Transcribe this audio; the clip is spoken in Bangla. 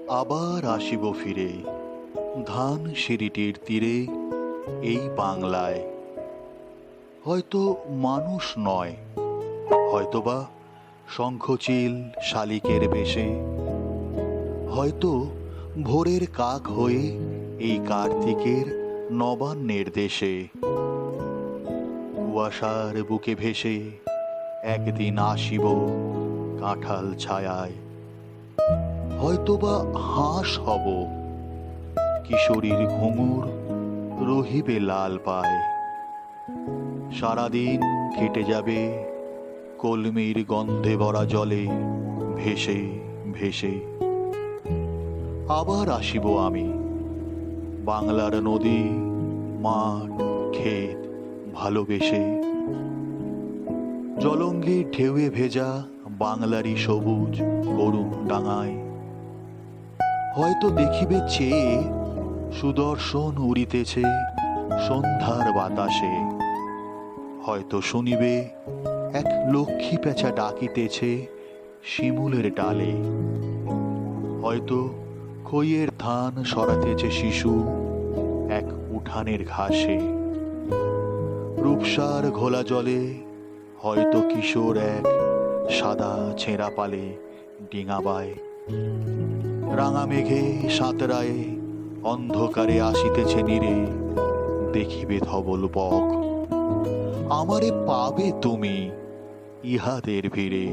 আবার আসিব ফিরে ধান সিঁড়িটির তীরে এই বাংলায়। হয়তো মানুষ নয়, হয়তোবা শঙ্খচিল শালিকের বেশে, হয়তো ভোরের কাক হয়ে এই কার্তিকের নবান্নের দেশে। কুয়াশার বুকে ভেসে একদিন আসিব কাঁঠাল ছায়ায়। হয়তোবা হাঁস হব, কিশোরীর ঘুঙুর রহিবে লাল পায়। সারাদিন কেটে যাবে কলমির গন্ধে ভরা জলে ভেসে ভেসে। আবার আসিব আমি, বাংলার নদী মাঠ ক্ষেত ভালোবেসে। জলঙ্গির ঢেউয়ে ভেজা বাংলারই সবুজ করুণ ডাঙায়। হয়তো দেখিবে চেয়ে সুদর্শন উড়িতেছে সন্ধ্যার বাতাসে। হয়তো শুনিবে এক লক্ষ্মী পেঁচা ডাকিতেছে শিমুলের ডালে। হয়তো খইয়ের ধান সরাতেছে শিশু এক উঠানের ঘাসে। রূপসার ঘোলা জলে হয়তো কিশোর এক সাদা ছেঁড়া পালে ডিঙাবায়। রাঙা মেঘে সাঁতরায়ে অন্ধকারে আসিতেছে নীরে দেখিবে ধবল বক। আমারে পাবে তুমি ইহাদের ভিড়ে।